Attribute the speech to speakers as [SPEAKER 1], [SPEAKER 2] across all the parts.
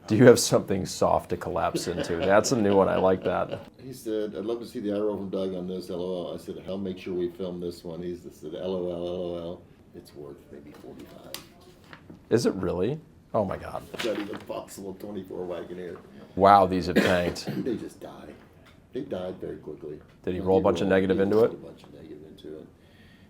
[SPEAKER 1] Do you have something soft to collapse into? That's a new one. I like that.
[SPEAKER 2] He said, I'd love to see the eye roll from Doug on this, LOL. I said, I'll make sure we film this one. He said, LOL, LOL. It's worth maybe 45.
[SPEAKER 1] Is it really? Oh my God.
[SPEAKER 2] It's not even possible, 24 Wagoneer.
[SPEAKER 1] Wow, these have tanked.
[SPEAKER 2] They just die. They died very quickly.
[SPEAKER 1] Did he roll a bunch of negative into it?
[SPEAKER 2] A bunch of negative into it.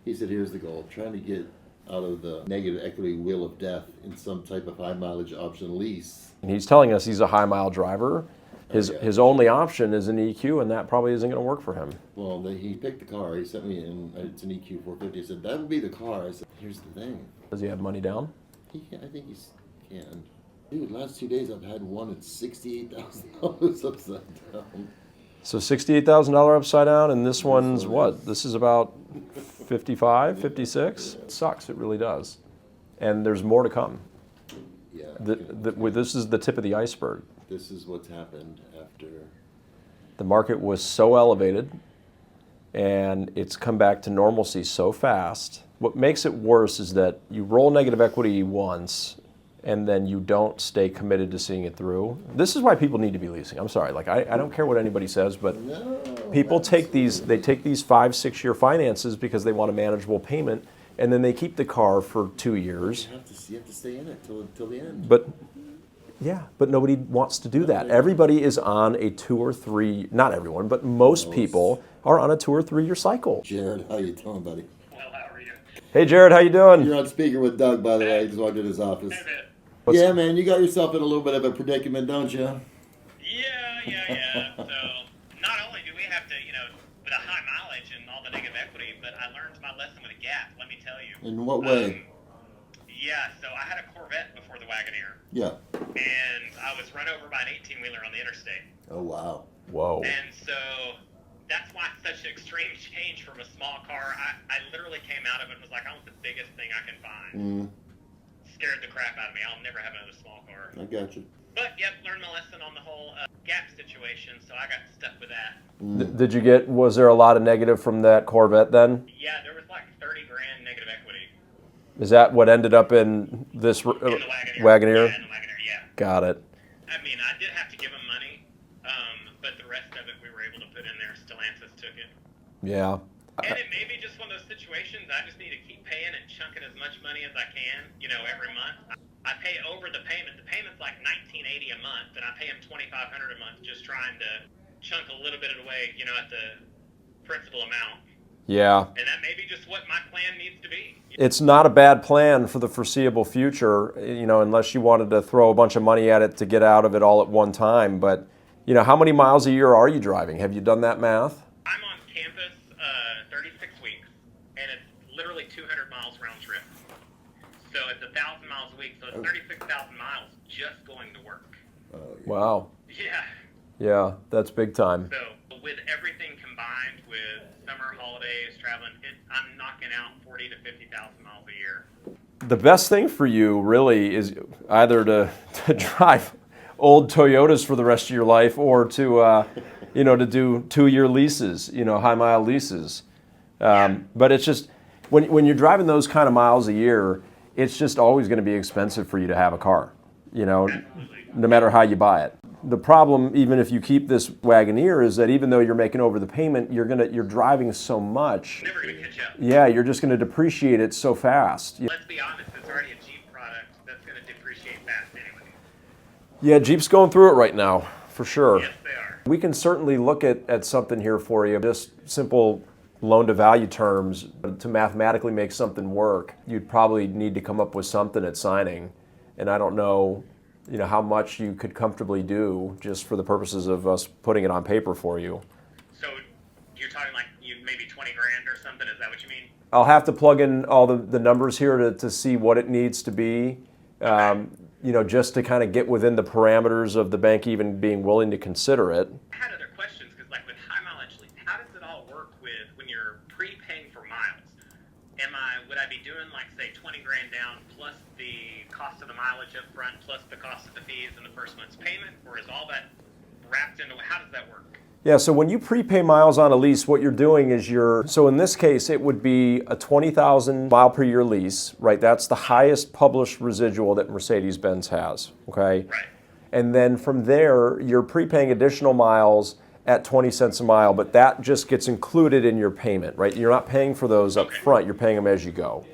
[SPEAKER 2] He said, here's the goal. Trying to get out of the negative equity wheel of death in some type of high mileage option lease.
[SPEAKER 1] And he's telling us he's a high mile driver. His only option is an EQ, and that probably isn't going to work for him.
[SPEAKER 2] Well, he picked the car. He sent me it's an EQ 450. I said, that would be the car. I said, here's the thing.
[SPEAKER 1] Does he have money down?
[SPEAKER 2] I think he can. Dude, last 2 days I've had one at $68,000 upside down.
[SPEAKER 1] So $68,000 upside down, and this one's what? This is about 55, 56? It sucks, it really does. And there's more to come.
[SPEAKER 2] Yeah.
[SPEAKER 1] This is the tip of the iceberg.
[SPEAKER 2] This is what's happened after.
[SPEAKER 1] The market was so elevated, and it's come back to normalcy so fast. What makes it worse is that you roll negative equity once, and then you don't stay committed to seeing it through. This is why people need to be leasing. I'm sorry, like I don't care what anybody says, but people take these 5-6 year finances because they want a manageable payment, and then they keep the car for 2 years.
[SPEAKER 2] You have to stay in it till the end.
[SPEAKER 1] But nobody wants to do that. Everybody is on a 2 or 3, not everyone, but most people are on a 2 or 3 year cycle.
[SPEAKER 2] Jared, how you doing, buddy?
[SPEAKER 3] Well, how are you?
[SPEAKER 1] Hey Jared, how you doing?
[SPEAKER 2] You're on speaker with Doug, by the way. I just walked in his office.
[SPEAKER 3] Hey, man.
[SPEAKER 2] Yeah, man, you got yourself in a little bit of a predicament, don't you?
[SPEAKER 3] Yeah. So not only do we have to, with a high mileage and all the negative equity, but I learned my lesson with a gap, let me tell you.
[SPEAKER 2] In what way?
[SPEAKER 3] So I had a Corvette before the Wagoneer.
[SPEAKER 2] Yeah.
[SPEAKER 3] And I was run over by an 18-wheeler on the interstate.
[SPEAKER 2] Oh, wow.
[SPEAKER 1] Whoa.
[SPEAKER 3] And so that's why it's such an extreme change from a small car. I literally came out of it and was like, I want the biggest thing I can find. Scared the crap out of me. I'll never have another small car.
[SPEAKER 2] I got you.
[SPEAKER 3] But, learned my lesson on the whole gap situation, so I got stuck with that.
[SPEAKER 1] Was there a lot of negative from that Corvette then?
[SPEAKER 3] Yeah, there was like 30 grand negative equity.
[SPEAKER 1] Is that what ended up in this
[SPEAKER 3] In the Wagoneer?
[SPEAKER 1] Wagoneer?
[SPEAKER 3] Yeah, in the Wagoneer, yeah.
[SPEAKER 1] Got it.
[SPEAKER 3] I mean, I did have to give him money, but the rest of it we were able to put in there. Stellantis took it.
[SPEAKER 1] Yeah.
[SPEAKER 3] And it may be just one of those situations I just need to keep paying and chunking as much money as I can, every month. I pay over the payment. The payment's like $1,980 a month, and I pay him $2,500 a month just trying to chunk a little bit away, at the principal amount.
[SPEAKER 1] Yeah.
[SPEAKER 3] And that may be just what my plan needs to be.
[SPEAKER 1] It's not a bad plan for the foreseeable future, unless you wanted to throw a bunch of money at it to get out of it all at one time. But, how many miles a year are you driving? Have you done that math?
[SPEAKER 3] I'm on campus 36 weeks, and it's literally 200 miles round trip. So it's 1,000 miles a week, so it's 36,000 miles just going to work.
[SPEAKER 2] Oh, yeah.
[SPEAKER 1] Wow.
[SPEAKER 3] Yeah.
[SPEAKER 1] Yeah, that's big time.
[SPEAKER 3] So with everything combined with summer holidays, traveling, I'm knocking out 40 to 50,000 miles a year.
[SPEAKER 1] The best thing for you really is either to drive old Toyotas for the rest of your life, or to to do 2-year leases, high mile leases. But it's just when you're driving those kind of miles a year, it's just always going to be expensive for you to have a car, no matter how you buy it. The problem, even if you keep this Wagoneer, is that even though you're making over the payment, you're driving so much.
[SPEAKER 3] Never going to catch up.
[SPEAKER 1] Yeah, you're just going to depreciate it so fast.
[SPEAKER 3] Let's be honest, it's already a Jeep product that's going to depreciate fast anyway.
[SPEAKER 1] Yeah, Jeep's going through it right now, for sure.
[SPEAKER 3] Yes, they are.
[SPEAKER 1] We can certainly look at something here for you, just simple loan-to-value terms. To mathematically make something work, you'd probably need to come up with something at signing, and I don't know how much you could comfortably do just for the purposes of us putting it on paper for you.
[SPEAKER 3] So you're talking like maybe 20 grand or something, is that what you mean?
[SPEAKER 1] I'll have to plug in all the numbers here to see what it needs to be, just to kind of get within the parameters of the bank even being willing to consider it.
[SPEAKER 3] I had other questions, because like with high mileage lease, how does it all work with when you're prepaying for miles? Would I be doing like say 20 grand down plus the cost of the mileage up front plus the cost of the fees and the first month's payment, or is all that wrapped into, how does that work?
[SPEAKER 1] Yeah, so when you prepay miles on a lease, what you're doing is so in this case, it would be a 20,000 mile per year lease, right? That's the highest published residual that Mercedes-Benz has, okay?
[SPEAKER 3] Right.
[SPEAKER 1] And then from there, you're prepaying additional miles at 20 cents a mile, but that just gets included in your payment, right? You're not paying for those up front, you're paying them as you go.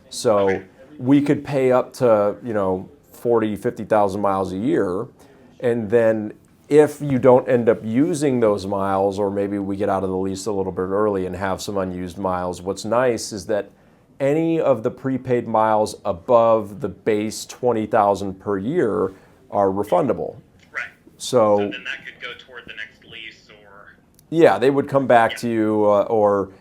[SPEAKER 1] So we could pay up to, 40, 50,000 miles a year, and then if you don't end up using those miles, or maybe we get out of the lease a little bit early and have some unused miles, what's nice is that any of the prepaid miles above the base 20,000 per year are refundable.
[SPEAKER 3] Right.
[SPEAKER 1] So
[SPEAKER 3] then that could go toward the next lease, or
[SPEAKER 1] yeah, they would come back to you, or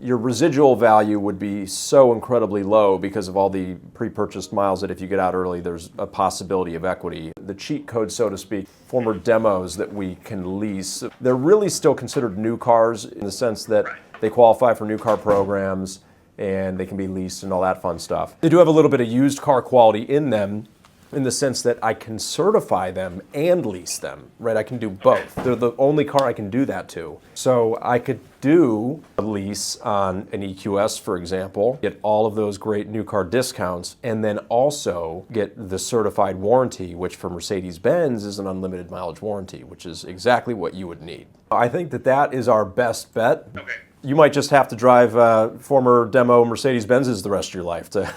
[SPEAKER 1] your residual value would be so incredibly low because of all the pre-purchased miles that if you get out early, there's a possibility of equity. The cheat code, so to speak, former demos that we can lease, they're really still considered new cars in the sense that they qualify for new car programs and they can be leased and all that fun stuff. They do have a little bit of used car quality in them, in the sense that I can certify them and lease them, right? I can do both. They're the only car I can do that to. So I could do a lease on an EQS, for example, get all of those great new car discounts, and then also get the certified warranty, which for Mercedes-Benz is an unlimited mileage warranty, which is exactly what you would need. I think that that is our best bet.
[SPEAKER 3] okay.
[SPEAKER 1] You might just have to drive former demo Mercedes-Benzes the rest of your life to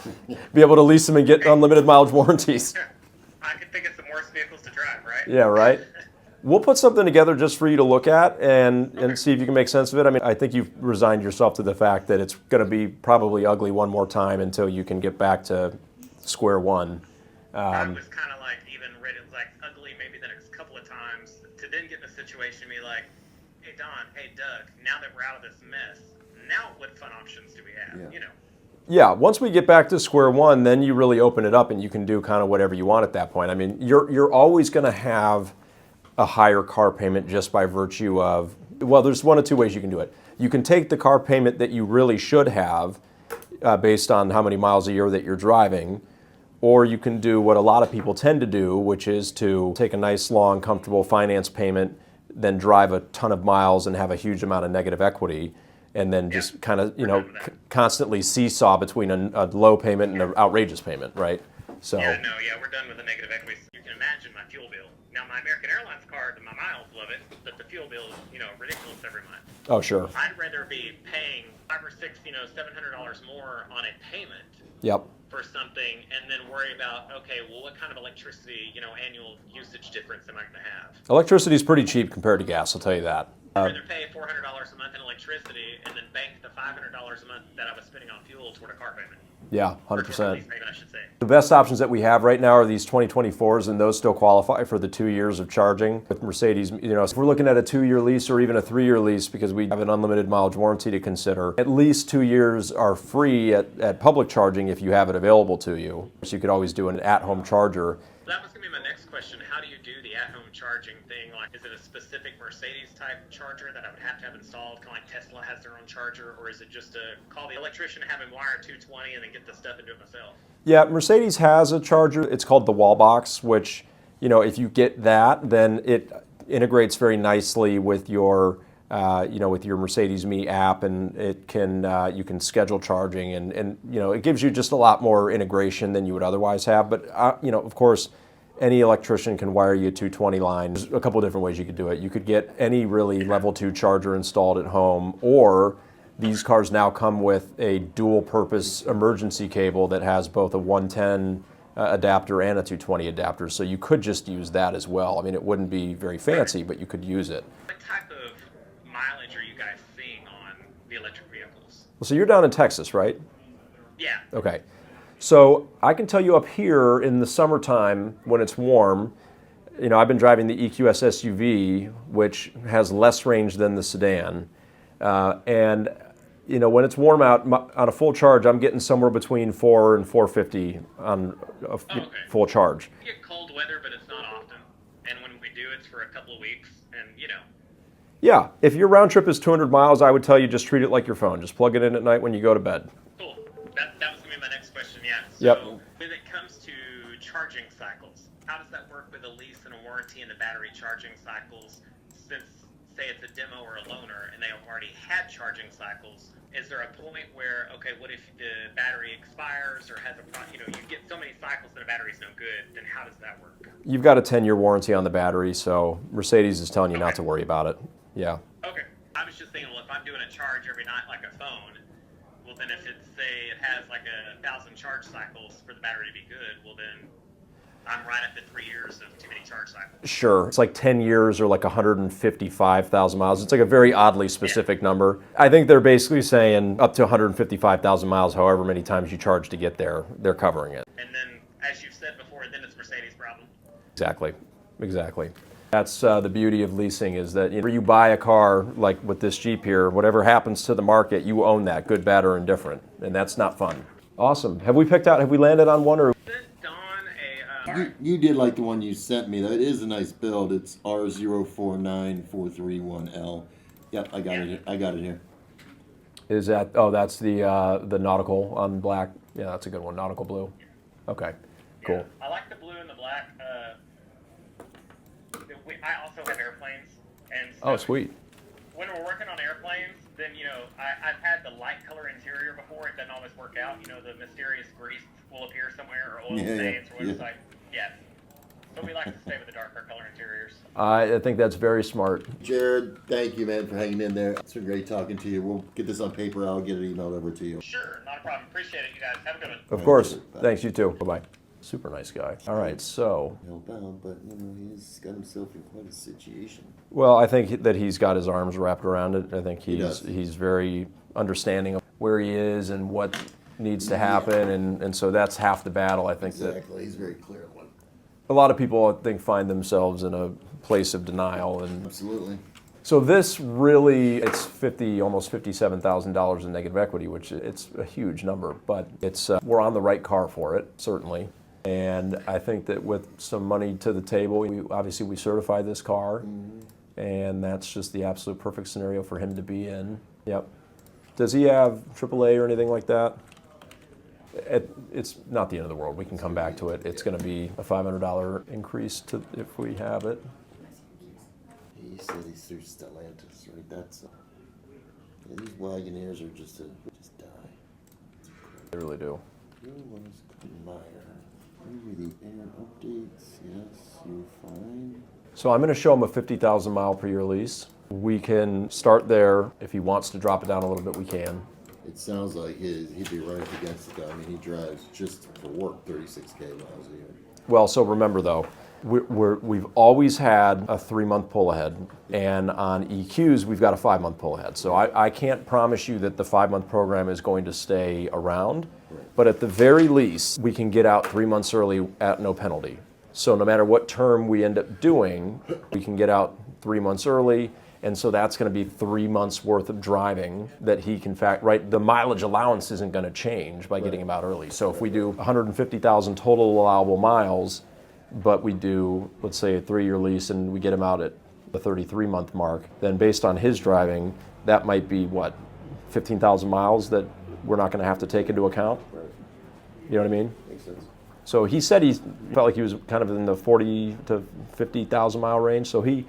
[SPEAKER 1] be able to lease them and get unlimited mileage warranties.
[SPEAKER 3] I could think of some worse vehicles to drive, right?
[SPEAKER 1] Yeah, right? We'll put something together just for you to look at and see if you can make sense of it. I mean, I think you've resigned yourself to the fact that it's going to be probably ugly one more time until you can get back to square one.
[SPEAKER 3] I was kind of like even rated like ugly maybe the next couple of times to then get in a situation and be like, hey Don, hey Doug, now that we're out of this mess, now what fun options do we have?
[SPEAKER 1] Yeah, once we get back to square one, then you really open it up and you can do kind of whatever you want at that point. I mean, you're always going to have a higher car payment just by virtue of, well, there's one of two ways you can do it. You can take the car payment that you really should have based on how many miles a year that you're driving, or you can do what a lot of people tend to do, which is to take a nice, long, comfortable finance payment, then drive a ton of miles and have a huge amount of negative equity, and then just kind of, constantly seesaw between a low payment and an outrageous payment, right? So.
[SPEAKER 3] Yeah, we're done with the negative equity. You can imagine my fuel bill. Now, my American Airlines card, my miles love it, but the fuel bill is, ridiculous every month.
[SPEAKER 1] Oh, sure.
[SPEAKER 3] I'd rather be paying $500 or $600, $700 more on a payment.
[SPEAKER 1] Yep.
[SPEAKER 3] For something, and then worry about, okay, well, what kind of electricity, annual usage difference am I going to have?
[SPEAKER 1] Electricity is pretty cheap compared to gas, I'll tell you that.
[SPEAKER 3] I'd rather pay $400 a month in electricity and then bank the $500 a month that I was spending on fuel toward a car payment.
[SPEAKER 1] Yeah,
[SPEAKER 3] Or
[SPEAKER 1] 100%.
[SPEAKER 3] toward a lease payment, I should say.
[SPEAKER 1] The best options that we have right now are these 2024s, and those still qualify for the 2 years of charging with Mercedes. If we're looking at a 2-year lease or even a 3-year lease, because we have an unlimited mileage warranty to consider, at least 2 years are free at public charging if you have it available to you. So you could always do an at-home charger.
[SPEAKER 3] That was going to be my next question. How do you do the at-home charging thing? Like, is it a specific Mercedes-type charger that I would have to have installed, kind of like Tesla has their own charger, or is it just to call the electrician, have him wire 220, and then get the stuff and do it myself?
[SPEAKER 1] Yeah, Mercedes has a charger. It's called the wall box, which, if you get that, then it integrates very nicely with your, with your Mercedes Me app, and it can you can schedule charging, and it gives you just a lot more integration than you would otherwise have. But of course, any electrician can wire you a 220 line. There's a couple of different ways you could do it. You could get any really level 2 charger installed at home, or these cars now come with a dual purpose emergency cable that has both a 110 adapter and a 220 adapter. So you could just use that as well. I mean, it wouldn't be very fancy, but you could use it.
[SPEAKER 3] What type of mileage are you guys seeing on the electric vehicles?
[SPEAKER 1] Well, so you're down in Texas, right?
[SPEAKER 3] Yeah.
[SPEAKER 1] Okay. So I can tell you up here in the summertime when it's warm, I've been driving the EQS SUV, which has less range than the sedan. And when it's warm out, on a full charge, I'm getting somewhere between 4 and 450 on a full charge.
[SPEAKER 3] We get cold weather, but it's not often. And when we do, it's for a couple of weeks. And,
[SPEAKER 1] Yeah, if your round trip is 200 miles, I would tell you just treat it like your phone. Just plug it in at night when you go to bed.
[SPEAKER 3] Cool. That was going to be my next question, yeah. So
[SPEAKER 1] Yep.
[SPEAKER 3] when it comes to charging cycles, how does that work with a lease and a warranty and the battery charging cycles? Since say it's a demo or a loaner and they have already had charging cycles, is there a point where, okay, what if the battery expires or has a you get so many cycles that a battery's no good, then how does that work?
[SPEAKER 1] You've got a 10-year warranty on the battery, so Mercedes is telling you not to worry about it. Yeah.
[SPEAKER 3] Okay. I was just thinking, well, if I'm doing a charge every night like a phone, well, then if it's, say, it has like 1,000 charge cycles for the battery to be good, well, then I'm right at the 3 years of too many charge cycles.
[SPEAKER 1] Sure. It's like 10 years or like 155,000 miles. It's like a very oddly specific number. I think they're basically saying up to 155,000 miles, however many times you charge to get there, they're covering it.
[SPEAKER 3] And then, as you've said before, then it's Mercedes' problem.
[SPEAKER 1] Exactly. That's the beauty of leasing, is that you buy a car like with this Jeep here, whatever happens to the market, you own that, good, bad, or indifferent. And that's not fun. Awesome. Have we landed on one? Or
[SPEAKER 3] Sent Dawn
[SPEAKER 2] You did like the one you sent me. That is a nice build. It's R049431L. Yep, I got it. I got it here.
[SPEAKER 1] is that, that's the nautical on black. Yeah, that's a good one, nautical blue. Okay, cool.
[SPEAKER 3] I like the blue and the black. I also have airplanes, and so
[SPEAKER 1] Oh, sweet.
[SPEAKER 3] when we're working on airplanes, then I've had the light color interior before. It doesn't always work out. The mysterious grease will appear somewhere, or oil stains, or whatever. Like, so we like to stay with the darker color interiors.
[SPEAKER 1] I think that's very smart.
[SPEAKER 2] Jared, thank you, man, for hanging in there. It's been great talking to you. We'll get this on paper. I'll get it emailed over to you.
[SPEAKER 3] Sure, not a problem. Appreciate it, you guys. Have a good one.
[SPEAKER 1] Of course. Thanks, you too. Bye-bye. Super nice guy. All right, so.
[SPEAKER 2] Hellbound, but he's got himself in quite a situation.
[SPEAKER 1] Well, I think that he's got his arms wrapped around it. I think
[SPEAKER 2] does.
[SPEAKER 1] he's very understanding of where he is and what needs to happen, and so that's half the battle. I think
[SPEAKER 2] Exactly. He's very clear on one.
[SPEAKER 1] that a lot of people, I think, find themselves in a place of denial, and
[SPEAKER 2] Absolutely.
[SPEAKER 1] so this really, it's almost $57,000 in negative equity, which it's a huge number, but it's we're on the right car for it, certainly. And I think that with some money to the table, we certified this car, and that's just the absolute perfect scenario for him to be in. Yep. Does he have AAA or anything like that? It's not the end of the world. We can come back to it. It's going to be a $500 increase if we have it.
[SPEAKER 2] He said he's through Stellantis, right? That's these Wagoneers are just die.
[SPEAKER 1] They really do.
[SPEAKER 2] Who was Meyer? Who were the air updates? Yes, you're fine.
[SPEAKER 1] So I'm going to show him a 50,000 mile per year lease. We can start there. If he wants to drop it down a little bit, we can.
[SPEAKER 2] It sounds like he'd be right up against it, though. I mean, he drives just for work 36K miles a year.
[SPEAKER 1] Well, so remember though, we've always had a 3-month pull ahead, and on EQs we've got a 5-month pull ahead. So I can't promise you that the 5-month program is going to stay around, but at the very least we can get out 3 months early at no penalty. So no matter what term we end up doing, we can get out 3 months early, and so that's going to be 3 months worth of driving that he can the mileage allowance isn't going to change by getting him out early. So if we do 150,000 total allowable miles, but we do, let's say, a 3-year lease and we get him out at the 33-month mark, then based on his driving, that might be, 15,000 miles that we're not going to have to take into account?
[SPEAKER 2] Right.
[SPEAKER 1] You know what I mean?
[SPEAKER 2] Makes sense.
[SPEAKER 1] So he said he felt like he was kind of in the 40 to 50,000 mile range, so he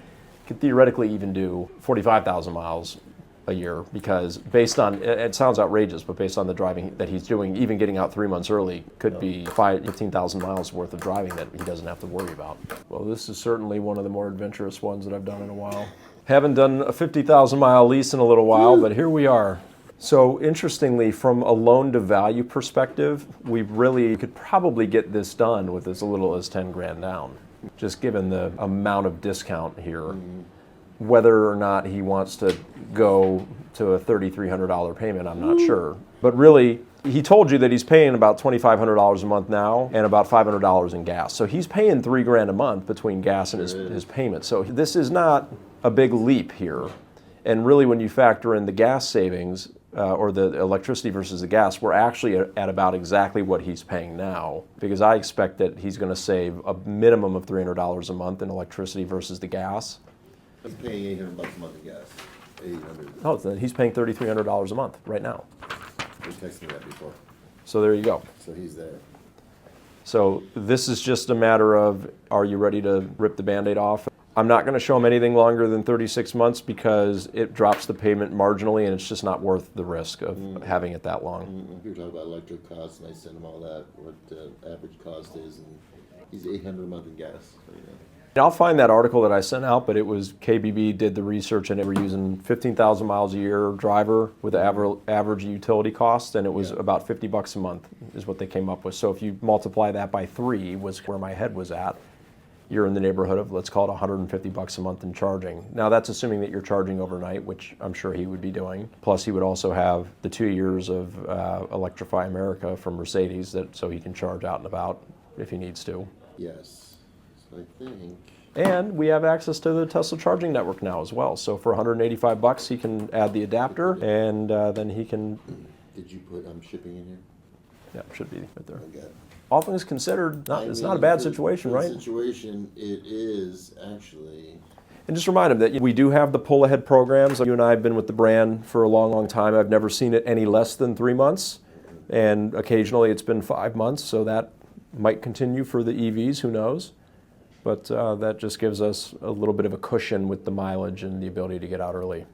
[SPEAKER 1] could theoretically even do 45,000 miles a year, because based on, it sounds outrageous, but based on the driving that he's doing, even getting out 3 months early could be 15,000 miles worth of driving that he doesn't have to worry about. Well, this is certainly one of the more adventurous ones that I've done in a while. Haven't done a 50,000 mile lease in a little while, but here we are. So interestingly, from a loan to value perspective, we really could probably get this done with as little as 10 grand down, just given the amount of discount here. Whether or not he wants to go to a $3,300 payment, I'm not sure. But really, he told you that he's paying about $2,500 a month now and about $500 in gas. So he's paying $3 grand a month between gas and his payment. So this is not a big leap here. And really, when you factor in the gas savings, or the electricity versus the gas, we're actually at about exactly what he's paying now, because I expect that he's going to save a minimum of $300 a month in electricity versus the gas.
[SPEAKER 2] He's paying $800 a month in gas. $800.
[SPEAKER 1] Oh, then he's paying $3,300 a month right now.
[SPEAKER 2] He texted me that before.
[SPEAKER 1] So there you go.
[SPEAKER 2] So he's there.
[SPEAKER 1] So this is just a matter of, are you ready to rip the Band-Aid off? I'm not going to show them anything longer than 36 months because it drops the payment marginally, and it's just not worth the risk of having it that long.
[SPEAKER 2] We were talking about electric costs, and I sent him all that, what the average cost is, and he's $800 a month in gas. So, you know.
[SPEAKER 1] I'll find that article that I sent out, but it was KBB did the research, and they were using 15,000 miles a year driver with average utility cost, and it was about $50 a month is what they came up with. So if you multiply that by 3, was where my head was at, you're in the neighborhood of, let's call it $150 a month in charging. Now that's assuming that you're charging overnight, which I'm sure he would be doing. Plus he would also have the 2 years of Electrify America from Mercedes, so he can charge out and about if he needs to.
[SPEAKER 2] Yes. So I think.
[SPEAKER 1] And we have access to the Tesla charging network now as well. So for $185, he can add the adapter, and then he can.
[SPEAKER 2] Did you put shipping in here?
[SPEAKER 1] Yeah, should be right there.
[SPEAKER 2] Okay.
[SPEAKER 1] All things considered, it's not a bad situation,
[SPEAKER 2] for
[SPEAKER 1] right?
[SPEAKER 2] the situation, it is actually.
[SPEAKER 1] And just remind him that we do have the pull-ahead programs. You and I have been with the brand for a long, long time. I've never seen it any less than 3 months, and occasionally it's been 5 months, so that might continue for the EVs, who knows? But that just gives us a little bit of a cushion with the mileage and the ability to get out early.